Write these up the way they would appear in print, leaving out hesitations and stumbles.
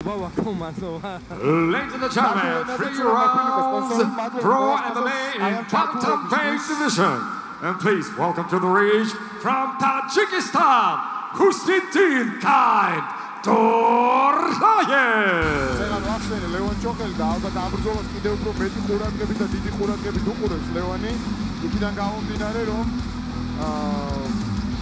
Ladies and gentlemen, 3 rounds pro MMA in bantamweight division. And please welcome to the ring from Tajikistan, Husniddin Khan Torlayev. ლევან ჩოხელი და ალბათ აბრძოლას კიდევ უფრო მეტი ყურადღებით და დიდი ყურადღებით უყურებს ლევანი. იქიდან გამომდინარე რომ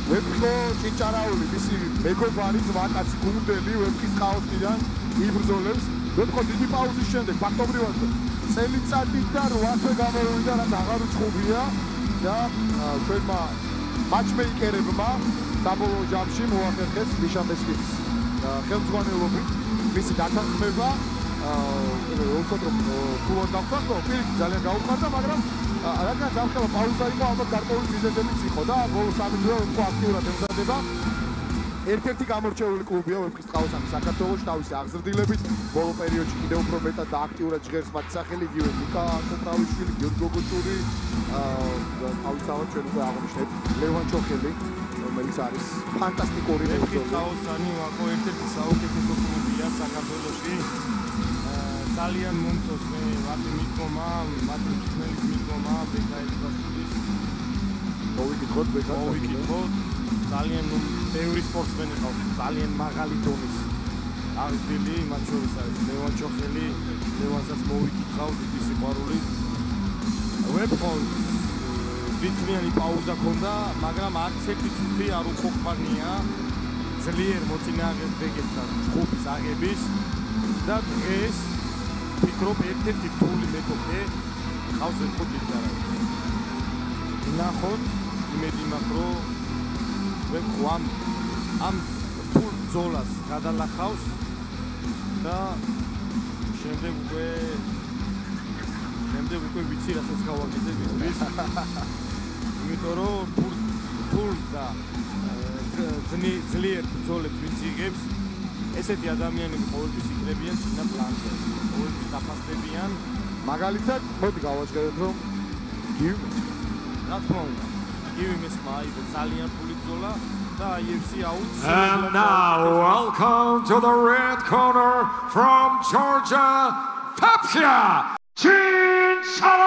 ვეფხო ჭიჭარაული მისი მეგობარი ზვაკაცი გუნდელი ვეფხის ხაოსიდან იბრძოლებს. ვეფხო დიდი პაუზის შემდეგ ფაქტობრივად წელიწადით და 8 თვე გამოვიდა, რაც აღარ უჩხუბია და ჩვენმა მატჩმეიკერებმა საბოლოო ჯამში მოახერხეს მიშამესკის ხელმძღვანელობით მისი დათანხმება. უბრალოდ ფულად დავხატო, პირიქით ძალიან გაუხარდა, მაგრამ რადგან ამხელა პაუზა იყო, ალბათ გარკვეული მიზეზებიც იყო და ბოლო 3 დღე უფრო აქტიურად ემზადება. ერთ-ერთი გამორჩეული კლუბია ვეფხის ყაოსანი საქართველოში თავისი აღზრდილებით. ბოლო პერიოდში კიდევ უფრო მეტად და აქტიურად ჟღერს მათი სახელი, იგივე ნიკა კოპრავიშვილი, გიორგი გოგოჭური, თავისთავად ჩვენ უკვე აღნიშნეთ ლევან ჩოხელი, რომელიც არის ფანტასტიკური ვეფხის ყაოსანი ვაკო ერთ-ერთი საუკეთესო კლუბია საქართველოში. ძალიან მომწონს მე მათი მიდგომა, მათი მსმელის მიდგომა, ბეკაელიაშვილის. მოვიკითხოთ ბეკას. მოვიკითხოთ. ძალიან ბევრი სპორტსმენი ყავს, ძალიან მაღალი დონის. აღზრდილი, მათ შორის არის ლევან ჩოხელი, ლევანსაც მოვიკითხავ დიდი სიყვარულით. ვეფხოს ვიწმიანი პაუზა ქონდა, მაგრამ არც ერთი წუთი არ უხოხმარნია ძლიერ მოწინააღმდეგებთან ჯგუფის აღების და დღეს ფიქრობ ერთ-ერთი რთული მეთოდე ყავს ვეფხო ჭიჭარაულის. ნახოთ, იმედი მაქვს რომ ვეფხო ამ რთულ ბრძოლას გადალახავს და შემდეგ უკვე ვიცი რასაც გავაკეთებ ის. იმიტომ რომ რთულ და ძლიერ ბრძოლებს ვინც იღებს, ესეთი ადამიანები ყოველთვის იქნებიან წინა პლანზე. ყოველთვის დაფასდებიან. მაგალითად, მოდი გავაჟღეროთ რომ გივი. რა თქმა უნდა, გივი მისმა აიღო ძალიან რთული ბრძოლა. And now, welcome to the red corner from Georgia, Vepkhia Chincharauli.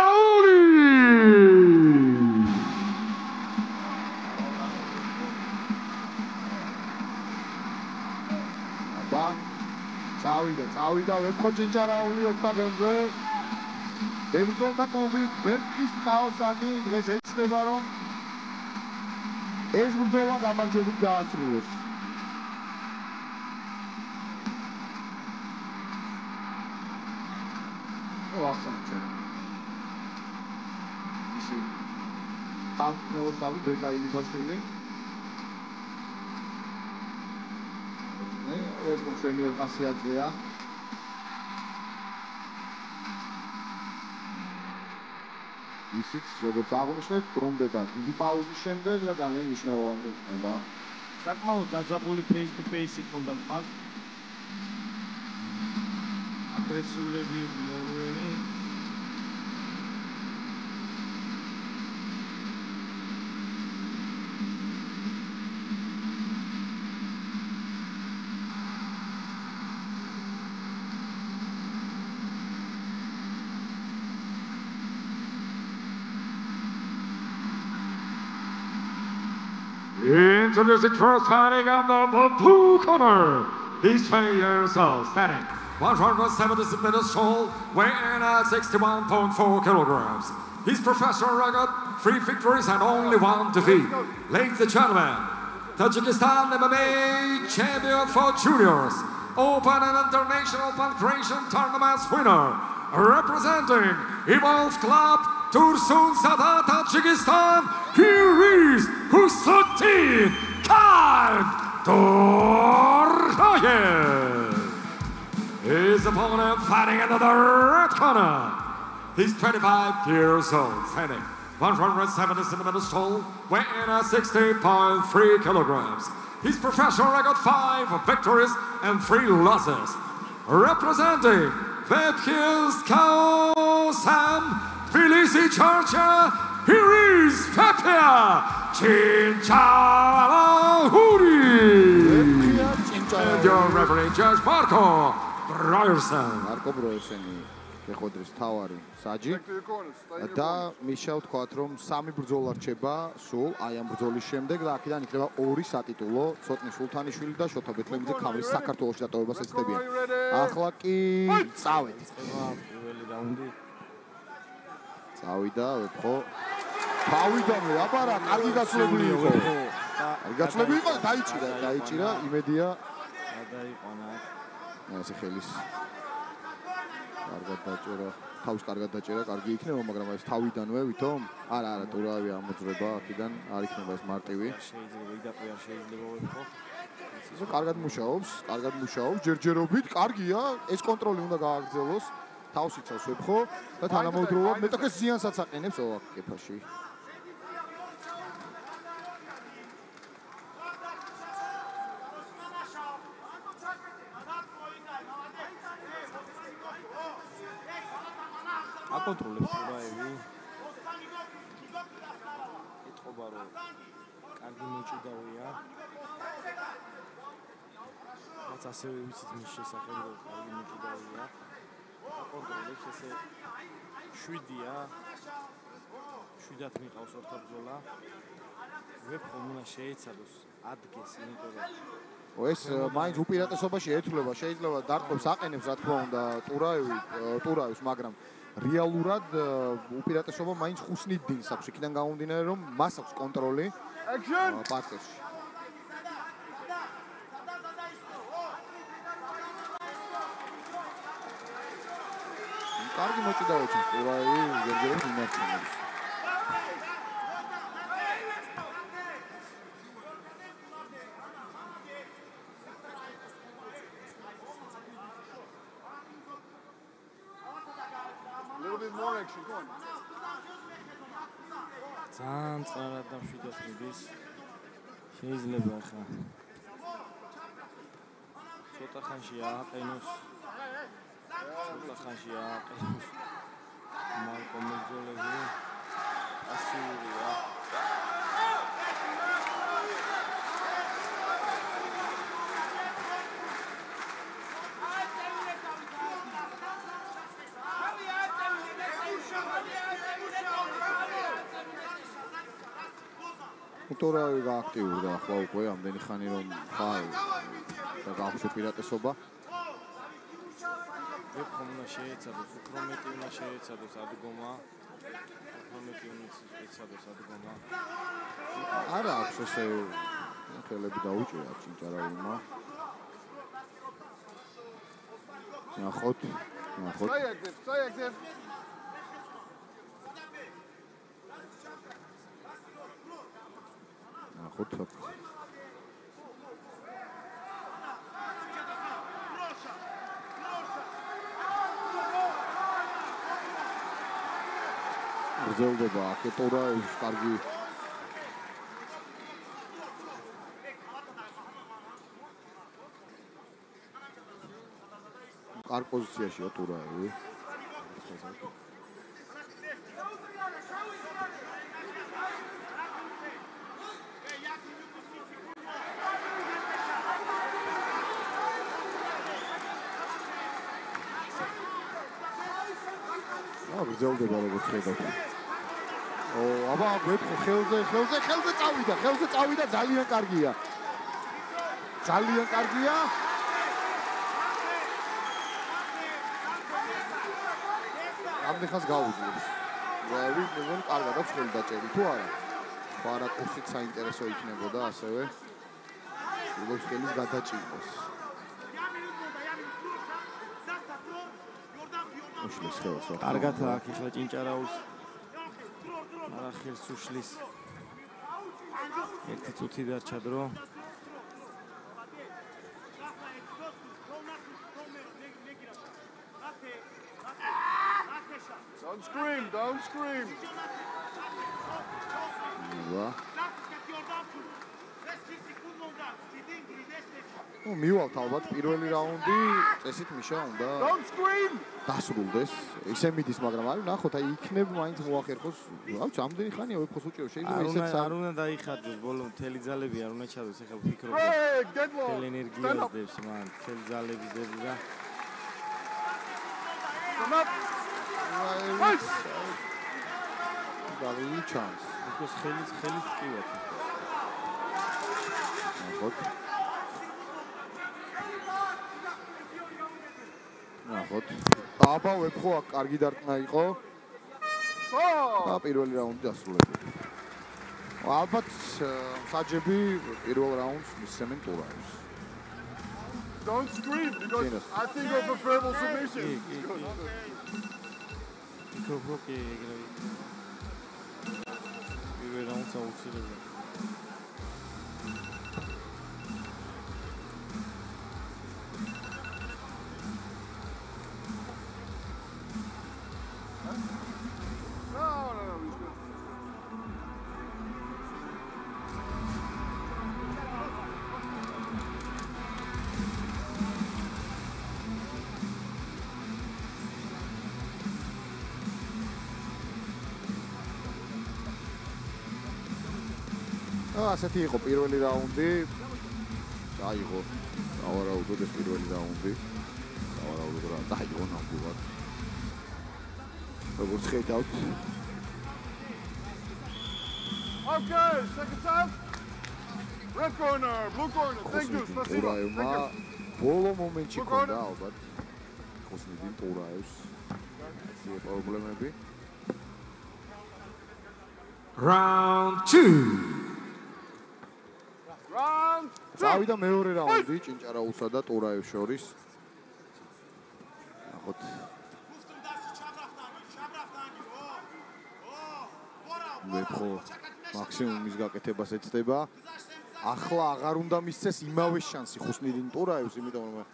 წავიდა ვეფხო ჭიჭარაული ოქტაგონზე. ებრძოლთა კლუბი ვეფხის ყაოსანი დღეს ეცდება რომ ეს ბრძოლა გამარჯვებით გაასრულოს. ვახსენე. ისი თავი ბეკაელიაშვილი. ეს მოხდენილ ხასიათია. ისიც როგორც აღნიშნეთ, ბრუნდება დიდი პაუზის შემდეგ და ძალიან მნიშვნელოვანი იქნება. საკმაოდ დაძაბული face-to-face იქნება ხალხ. აგრესიულები მოვლენი. Introducing first fighting on the blue corner. He's 20 years old, standing 170 meters tall, weighing at 61.4 kilograms. His professional record, 3 victories and only 1 defeat. Ladies and gentlemen, Tajikistan MMA champion for juniors, Open and International Pancration Tournaments winner, representing Evolve Club, Tursun Sada, Tajikistan, here is Husniddin Khan Torlayev. His opponent fighting into the red corner. He's 25 years old, standing 170 centimeters tall, weighing at 60.3 kilograms. His professional record 5 victories and 3 losses. Representing Vepkhis Kaosam, Tbilisi, Georgia, here is Vepkhia Chincharauli. And your referee, Judge Marco Brierson. მარკო ბროერსენი ეხოდრის თავარი საჯი და მიშა ვთქვათ რომ 3 ბრძოლა რჩება სულ აი ამ ბრძოლის შემდეგ და აქედან იქნება 2 სატიტულო ცოტნი სულთანიშვილი და შოთა ბეთლემიძე ქამრის საქართველოში დატოვებას ეცდებიან. ახლა კი წავით. პირველი რაუნდი. წავიდა ვეფხო. თავიდანვე აბარა კარგი გაცვლები იყო. კარგი გაცვლები იყო და დაიჭირა იმედია გადაიყვანა. ესე ხელის კარგად დაჭერა. თავს კარგად დაჭერა, კარგი იქნება, მაგრამ ეს თავიდანვე ვითომ? არა, ტურავი ამოძრება აქედან, არ იქნება ეს მარტივი. შეიძლება იდაპი არ შეიძლება ვეფხო. ისე კარგად მუშაობს, ჯერჯერობით, კარგია, ეს კონტროლი უნდა გააგრძელოს. თავს იცავს ვეფხო და თანამედროვე მეტოქეს ზიანსაც აყენებს ოღონდ კეფაში. აკონტროლებს ტურაევი. ეთყობა რომ კარგი მოჭიდავია. რაც ასევე ვიცით მის შესახებ რომ კარგი მოჭიდავია. აკონტროლებს ესე 7-ია. 7-ად მიყავს ორთაბრძოლა. ვეფხომ უნდა შეეცადოს ადგეს, იმიტომ რომ ეს მაინც უპირატესობაში ეთვლება, შეიძლება დარტყმებს აყენებს რა თქმა უნდა ტურავის, მაგრამ რეალურად უპირატესობა მაინც ხუსნით დინს აქვს. იქიდან გამომდინარე რომ მას აქვს კონტროლი პარტერში. კარგი მოჭიდავია ტურავი, ჯერჯერობით იმართებს. ძალიან წარად და 7-ად მიდის. შეიძლება ახლა ცოტა ხანში ააყენოს. მარკო მეძოლევი პასიურია. ტურავი გააქტიურდა ახლა უკვე ამდენი ხანი რომ ხარ და გაქვს უპირატესობა. ვეფხომ უნდა შეეცადოს, უფრო მეტი უნდა შეეცადოს ადგომა. არა აქვს ესე ხელები დაუჭირა ჩინჭარავმა. ნახოთ. Საიაგდებ. ნახოთ. გრძელდება აქ ტურავის კარგი კარგ პოზიციაშია ტურავი. გრძელდება როგორც ხედავთ. აბა გვეფხო ხელზე წავიდა ძალიან კარგია. ამდენ ხანს გაუძლებს. ვინ კარგად აქვს ხელი დაჭერი თუ არა? ხარა კურსით საინტერესო იქნებოდა ასევე. როგორც ხელის გადაჭიროს. უშლის ხელს. კარგად აქ ახლა ჭინჭარაულს არა ხელს უშლის. ერთი წუთი დარჩა დრო. Don't scream. მივალთ ალბათ პირველი რაუნდი წესით მიშა უნდა დასრულდეს. ისე მიდის, მაგრამ არის ნახოთ, აი იქნებ მაინც მოახერხოს. რა ამდენი ხანია ვეფხოს უჭიროს, შეიძლება ისეც არ უნდა დაიხარჯოს ბოლო მთელი ძალები არ უნდა ჩადოს. ეხლა ვფიქრობ თელ ენერგიას დებს მან, თელ ძალებს დებს და Davili chance. Because ხელის ტკივათ. ნახოთ. აბა ვეფხო აქ კარგი დარტყმა იყო. და პირველი რაუნდი დასრულებული. ალბათ საჯები პირველ რაუნდს მისცემენ ტურაევს. Don't scream because I think of a verbal submission. Mikrofoki ეგრევე. პირველ რაუნდს აუცილებლად. ასეთი იყო პირველი რაუნდი. აიღო. ავარაუდოდ ეს პირველი რაუნდი. ავარაუდოდ რა დაიღო ნამდვილად. როგორც ხედავთ. Okay, second time. Red corner, blue corner. Thank you. Spasibo. ბოლო მომენტში ქონდა ალბათ. ხოსნიდინ ტურაევს. ეს პრობლემები. Round 2. წავიდა მეორე რაუნდი ჭინჭარაულსა და ტურაევს შორის. ნახოთ. ვეფხო მაქსიმუმის გაკეთებას ეცდება. ახლა აღარ უნდა მისცეს იმავე შანსი ხუსნიდინ ტურაევს, იმიტომ რომ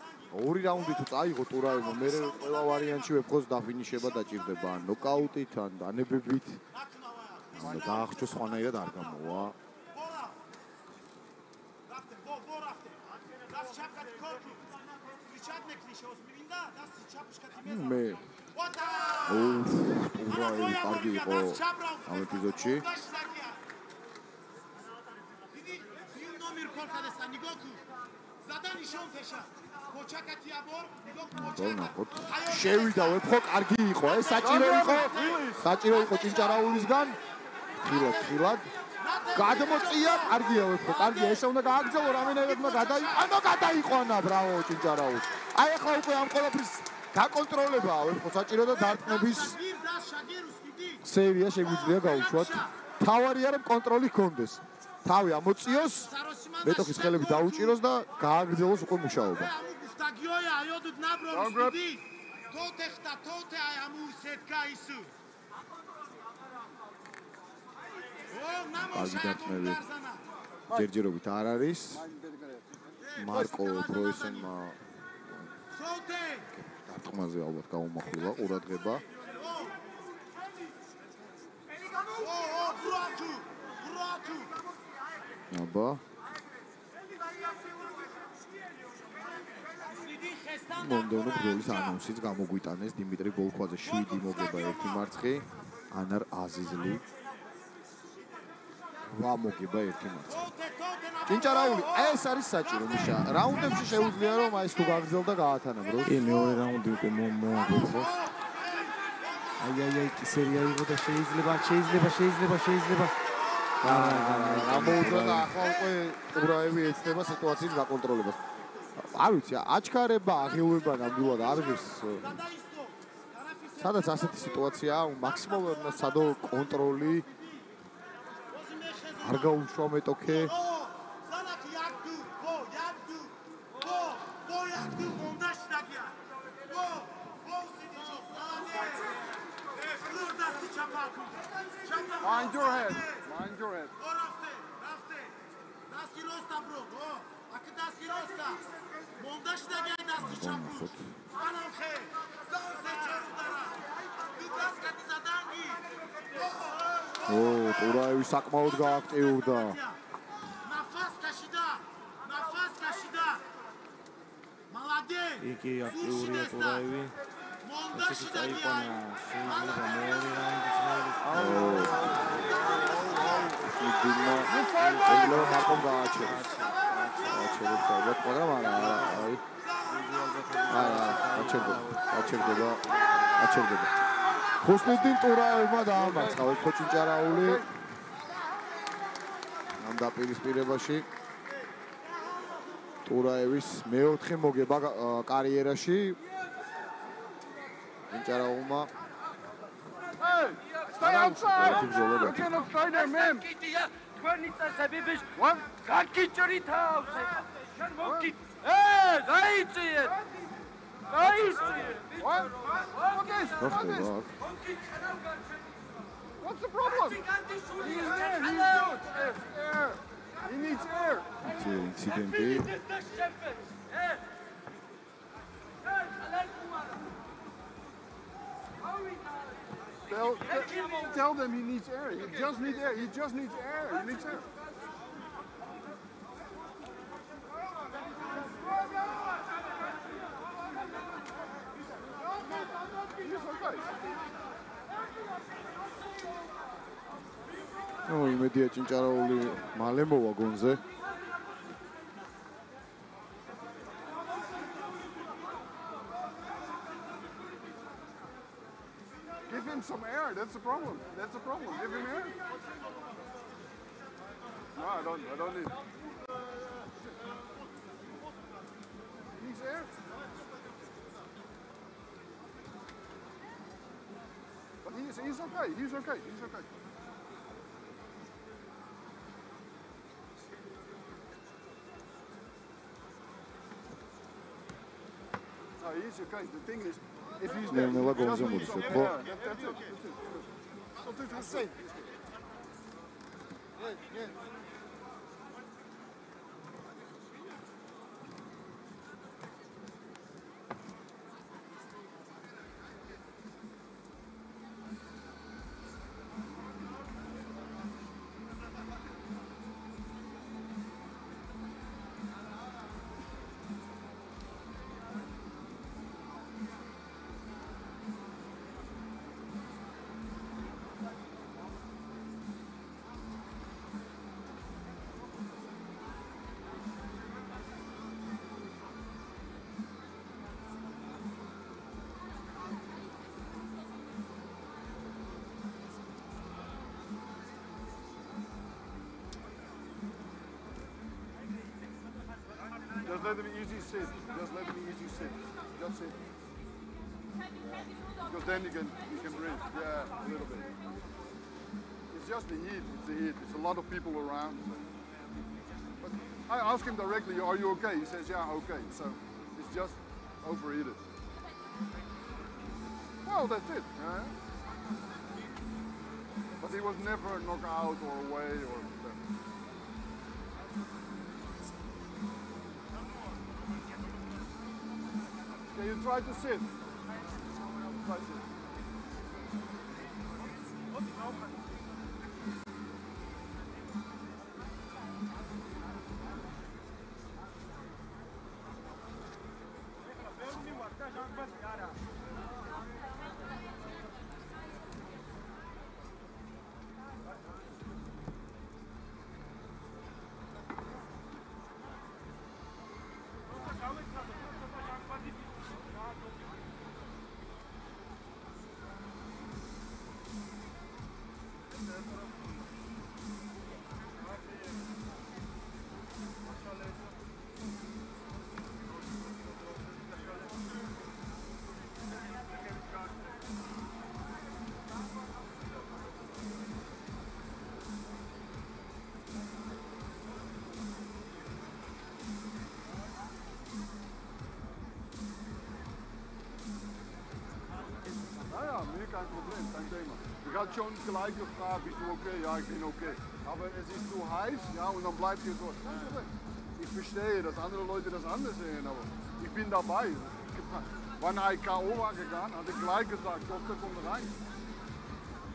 ორი რაუნდი თუ წაიღო ტურაევმა, მე ყველა ვარიანტში ვეფხოს დაფინიშება დაჭირდება ან ნოკაუტით, ან დანებებით. ანუ დაახჭოს სხვანაირად არ გამოვა. მე ტურაევი კარგი იყო ამ ეპიზოდში. შევიდა ვეფხო კარგი იყო, ეს საჭირო იყო ჭინჭარაულისგან. ხილად გადმოწია, კარგია ვეფხო, კარგია, ესე უნდა გააგრძელო, რამენერად უნდა გადაიყვანა, ბრავო ჭინჭარაულს. აი ახლა უკვე ამ ყველაფრის გაკონტროლებაა ვეფხო საჭირო და დარტყმების სერია შეგვიძლია გაუშვათ. თავარია რომ კონტროლი ჰქონდეს. თავი ამოწიოს, მეტოქის ხელები დაუჭიროს და გააგრძელოს უკვე მუშაობა. კარგი დარტყმები ჯერჯერობით არ არის. მარკო ბროისენმა დარტყმაზე ალბათ გაუმახვილა ყურადღება. აბა მომდევნო ბრძოლის ანონსიც გამოგვიტანეს. დიმიტრი ბოლქვაძე 7 მოგება 1 მარცხი, ანარ აზიზლი 8 მოგება 1 მარცხი. ჭინჭარაული, ეს არის საჭირო მიშა. რაუნდებში შეუძლია რომ აი ეს თუ გაგრძელდა გაათანაბროს. კი, მეორე რაუნდი უკვე მოაგვიწოს. აი, კი სერია იყო და შეიძლება. ამოუძღვნა ახლა უკვე ტურაევი ეცდება სიტუაციის გაკონტროლებას. არ ვიცი, აჩქარება, აღიურება ნამდვილად არ ღირს. სადაც ასეთი სიტუაციაა, მაქსიმალურად უნდა სადო კონტროლი. არ გაუშვა მეტოქე. Mind your head. Mind your head. ტურაევი საკმაოდ გააქტიურდა. იგი აქტიურია ტურაევი. ესეთი წაიყვანა, შეიძლება მეორე რაუნდიც ეგლევა მარკომ გააჩერებს ალბათ, მაგრამ არა, აი. აჩერდება. აჩერდება. ხუსნიდინ ტურაევმა დაამარცხა უფრო ჭინჭარაული ამ დაპირისპირებაში. ტურაევის მეოთხე მოგება კარიერაში. ჭინჭარაულმა Stay outside! You cannot stay there, man! What? What? What is? What's the problem? He is there. He needs air. He needs air. ინციდენტი. Tell them he needs air. He just needs air. He just needs air. He needs air. He's okay. ნუ იმედია ჭინჭარაული მალე მოვა გონზე. Give him some air. That's the problem. That's the problem. Give him air. No, I don't need. He needs air. But he's okay. He's okay. He's okay. No, he's okay. The thing is, if he's there, he just needs some air. That's it. That's it. Just let him easy sit. Just let him easy sit. Just sit. Because then you can breathe. Yeah, a little bit. It's just the heat. It's the heat. There's a lot of people around. But I asked him directly, "Are you okay?" He says, "Yeah, okay." So it's just overheated. Well, that's it. Yeah? But he was never knocked out or away or. Okay, you try to sit. Try to sit. Kein Problem, kein Thema. Ich hatte schon gleich gefragt, bist du okay? Ja, ich bin okay. Aber es ist zu heiß, ja, und dann bleibt ihr dort. Kein Problem. Ich verstehe, dass andere Leute das anders sehen, aber ich bin dabei. Wann er K.O. war gegangen, hat er gleich gesagt, Doktor, komm rein.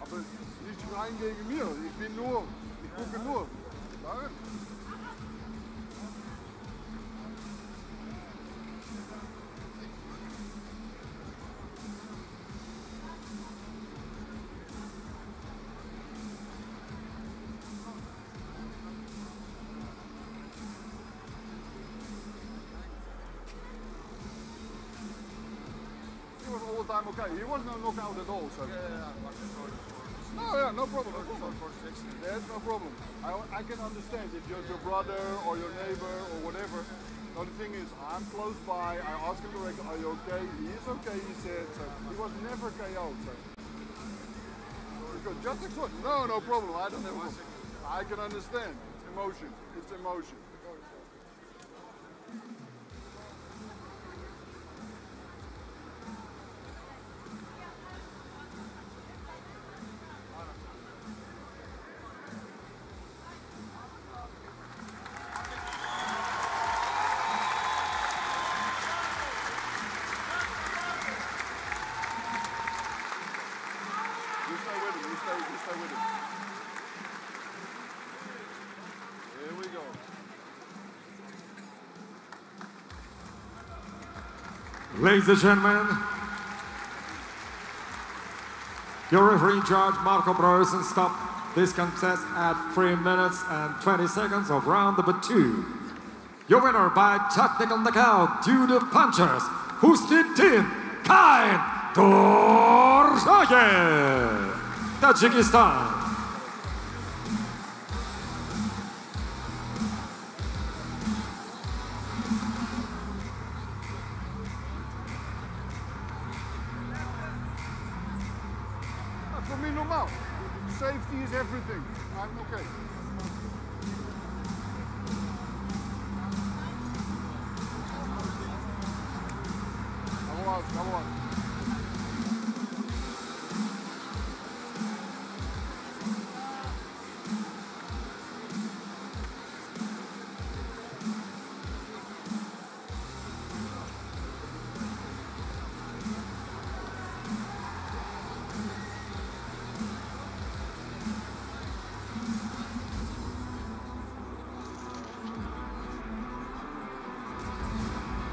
Aber nicht rein gegen mir. Ich gucke nur. Darin. he was all the time okay. He was no knockout at all. So. No problem. There's no problem. I can understand if you're your brother or your neighbor or whatever. The only thing is, I'm close by. I asked him directly, "Are you okay?" He is okay. He said. So he was never KO'd. So. Just exhort. No problem. I don't have a problem. I can understand. It's emotion. It's emotion. You stay with him. Here we go. Ladies and gentlemen, your referee judge Marco Brosen stopped this contest at 3 minutes and 20 seconds of round number 2. Your winner by technical knockout due to punches, Husniddin Kain Dorsayev, Tajikistan. For me, normal. Safety is everything. I'm okay. Come on.